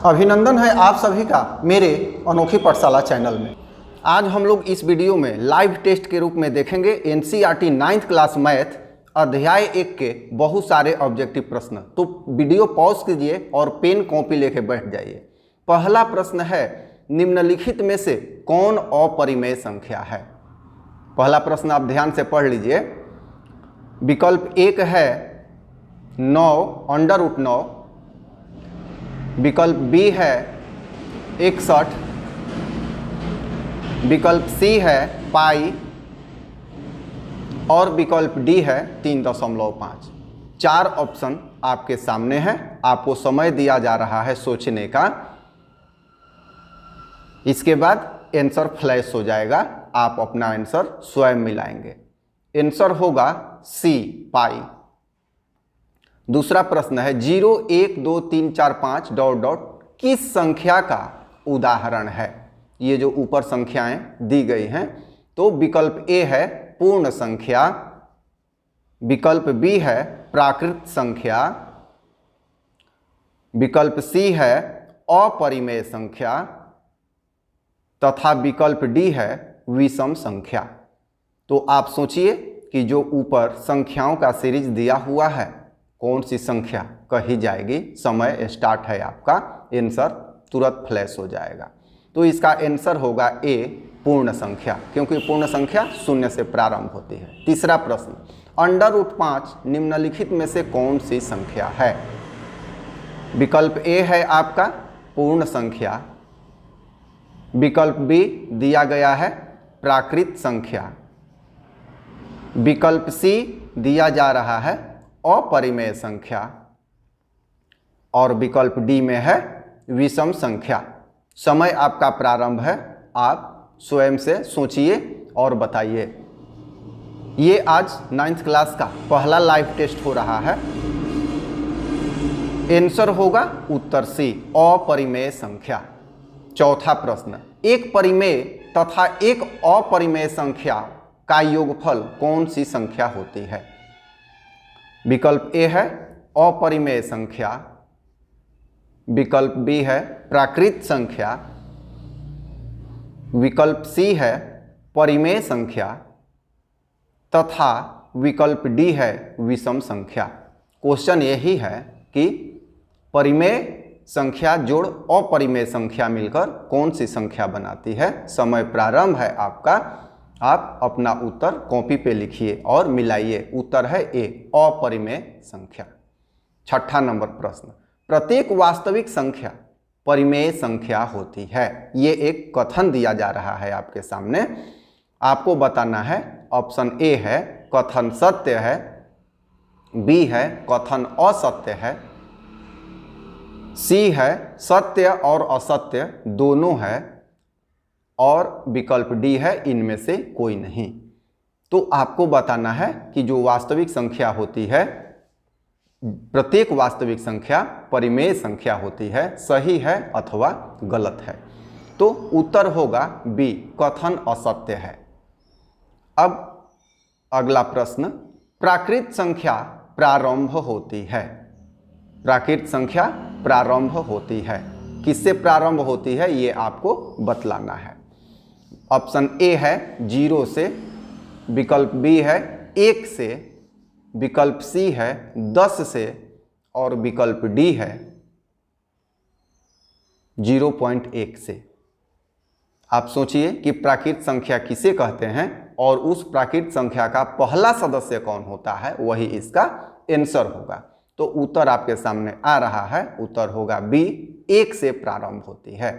अभिनंदन है आप सभी का मेरे अनोखी पाठशाला चैनल में। आज हम लोग इस वीडियो में लाइव टेस्ट के रूप में देखेंगे एनसीईआरटी 9th क्लास मैथ अध्याय 1 के बहुत सारे ऑब्जेक्टिव प्रश्न। तो वीडियो पॉज कीजिए और पेन कॉपी लेके बैठ जाइए। पहला प्रश्न है, निम्नलिखित में से कौन अपरिमेय संख्या है। पहला प्रश्न आप ध्यान से पढ़ लीजिए। विकल्प 1 है 9√9, विकल्प बी है 61, विकल्प सी है पाई और विकल्प डी है 3.5। 4 ऑप्शन आपके सामने हैं। आपको समय दिया जा रहा है सोचने का। इसके बाद आंसर फ्लैश हो जाएगा, आप अपना आंसर स्वयं मिलाएंगे। आंसर होगा सी पाई। दूसरा प्रश्न है 0 1 2 3 4 5 डॉट डॉट किस संख्या का उदाहरण है। ये जो ऊपर संख्याएं दी गई हैं, तो विकल्प ए है पूर्ण संख्या, विकल्प बी है प्राकृत संख्या, विकल्प सी है अपरिमेय संख्या तथा विकल्प डी है विषम संख्या। तो आप सोचिए कि जो ऊपर संख्याओं का सीरीज दिया हुआ है कौन सी संख्या कही जाएगी। समय स्टार्ट है आपका, आंसर तुरंत फ्लैश हो जाएगा। तो इसका आंसर होगा ए पूर्ण संख्या, क्योंकि पूर्ण संख्या 0 से प्रारंभ होती है। तीसरा प्रश्न, √5 निम्नलिखित में से कौन सी संख्या है। विकल्प ए है आपका पूर्ण संख्या, विकल्प बी दिया गया है प्राकृत संख्या, विकल्प सी दिया जा रहा है अपरिमेय संख्या और विकल्प डी में है विषम संख्या। समय आपका प्रारंभ है, आप स्वयं से सोचिए और बताइए। ये आज 9th क्लास का पहला लाइव टेस्ट हो रहा है। आंसर होगा उत्तर सी अपरिमेय संख्या। चौथा प्रश्न, एक परिमेय तथा एक अपरिमेय संख्या का योगफल कौन सी संख्या होती है। विकल्प ए है अपरिमेय संख्या, विकल्प बी है प्राकृत संख्या, विकल्प सी है परिमेय संख्या तथा विकल्प डी है विषम संख्या। क्वेश्चन यही है कि परिमेय संख्या जोड़ अपरिमेय संख्या मिलकर कौन सी संख्या बनाती है। समय प्रारंभ है आपका, आप अपना उत्तर कॉपी पे लिखिए और मिलाइए। उत्तर है ए अपरिमेय संख्या। छठा नंबर प्रश्न, प्रत्येक वास्तविक संख्या परिमेय संख्या होती है। ये एक कथन दिया जा रहा है आपके सामने, आपको बताना है। ऑप्शन ए है कथन सत्य है, बी है कथन असत्य है, सी है सत्य और असत्य दोनों है और विकल्प डी है इनमें से कोई नहीं। तो आपको बताना है कि जो वास्तविक संख्या होती है, प्रत्येक वास्तविक संख्या परिमेय संख्या होती है, सही है अथवा गलत है। तो उत्तर होगा बी कथन असत्य है। अब अगला प्रश्न, प्राकृत संख्या प्रारंभ होती है। प्राकृत संख्या प्रारंभ होती है, किससे प्रारंभ होती है ये आपको बतलाना है। ऑप्शन ए है 0 से, विकल्प बी है 1 से, विकल्प सी है 10 से और विकल्प डी है 0.1 से। आप सोचिए कि प्राकृत संख्या किसे कहते हैं और उस प्राकृत संख्या का पहला सदस्य कौन होता है, वही इसका आंसर होगा। तो उत्तर आपके सामने आ रहा है, उत्तर होगा बी 1 से प्रारंभ होती है।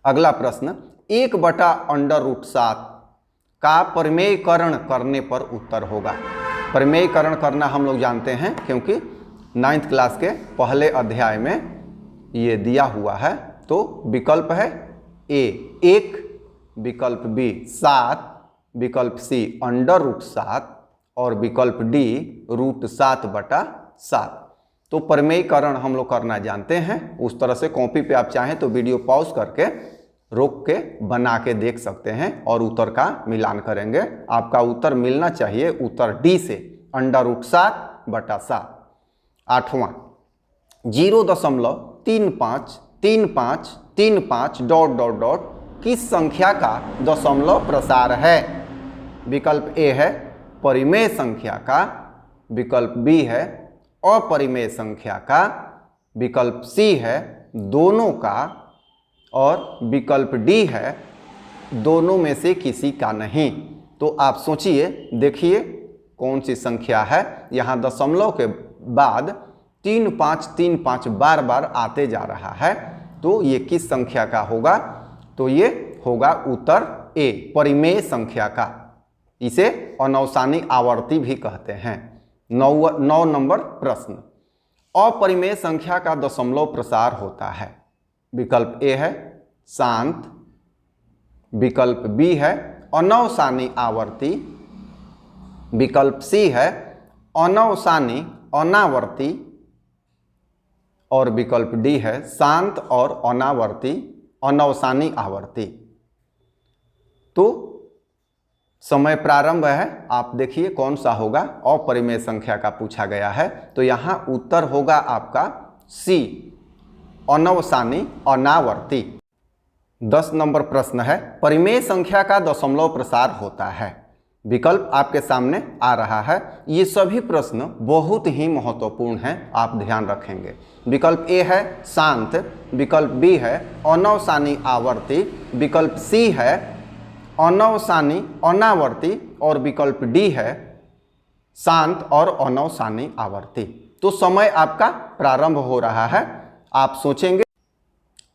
अगला प्रश्न, 1/√7 का परिमेयकरण करने पर उत्तर होगा। परिमेयकरण करना हम लोग जानते हैं, क्योंकि 9th क्लास के पहले अध्याय में ये दिया हुआ है। तो विकल्प है ए 1, विकल्प बी 7, विकल्प सी √7 और विकल्प डी √7/7। तो परिमेयकरण हम लोग करना जानते हैं। उस तरह से कॉपी पे आप चाहें तो वीडियो पॉज करके रोक के बना के देख सकते हैं और उत्तर का मिलान करेंगे। आपका उत्तर मिलना चाहिए उत्तर डी से √7/7। आठवां, 0.3 35 डॉट डॉट डॉट किस संख्या का दशमलव प्रसार है? विकल्प ए है परिमेय संख्या का, विकल्प बी है अपरिमेय संख्या का, विकल्प सी है दोनों का, और विकल्प डी है दोनों में से किसी का नहीं। तो आप सोचिए, देखिए कौन सी संख्या है। यहाँ दशमलव के बाद 35 बार बार आते जा रहा है, तो ये किस संख्या का होगा? तो ये होगा उत्तर ए, परिमेय संख्या का। इसे अनौसानी आवर्ती भी कहते हैं। 9 नंबर प्रश्न, अपरिमेय संख्या का दशमलव प्रसार होता है। विकल्प ए है शांत, विकल्प बी है अनौसानी आवर्ती, विकल्प सी है अनौसानी अनावर्ती, और विकल्प डी है शांत और अनावर्ती अनौसानी आवर्ती। तो समय प्रारंभ है, आप देखिए कौन सा होगा। अपरिमेय संख्या का पूछा गया है, तो यहाँ उत्तर होगा आपका सी, अनौसानी अनावर्ती। 10 नंबर प्रश्न है, परिमेय संख्या का दशमलव प्रसार होता है। विकल्प आपके सामने आ रहा है। ये सभी प्रश्न बहुत ही महत्वपूर्ण हैं, आप ध्यान रखेंगे। विकल्प ए है शांत, विकल्प बी है अनौसानी आवर्ती, विकल्प सी है अनौसानी अनावर्ती, और विकल्प डी है शांत और अनौसानी आवर्ती। तो समय आपका प्रारंभ हो रहा है। आप सोचेंगे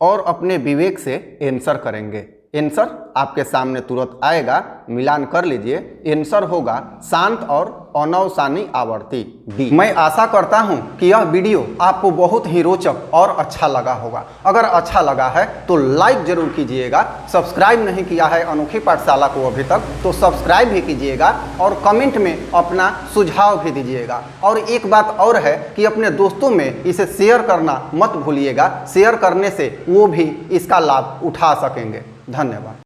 और अपने विवेक से आंसर करेंगे। आंसर आपके सामने तुरंत आएगा, मिलान कर लीजिए। आंसर होगा शांत और अनौसानी आवर्ती, डी। मैं आशा करता हूं कि यह वीडियो आपको बहुत ही रोचक और अच्छा लगा होगा। अगर अच्छा लगा है तो लाइक जरूर कीजिएगा। सब्सक्राइब नहीं किया है अनोखी पाठशाला को अभी तक, तो सब्सक्राइब भी कीजिएगा और कमेंट में अपना सुझाव भी दीजिएगा। और एक बात और है कि अपने दोस्तों में इसे शेयर करना मत भूलिएगा। शेयर करने से वो भी इसका लाभ उठा सकेंगे। धन्यवाद।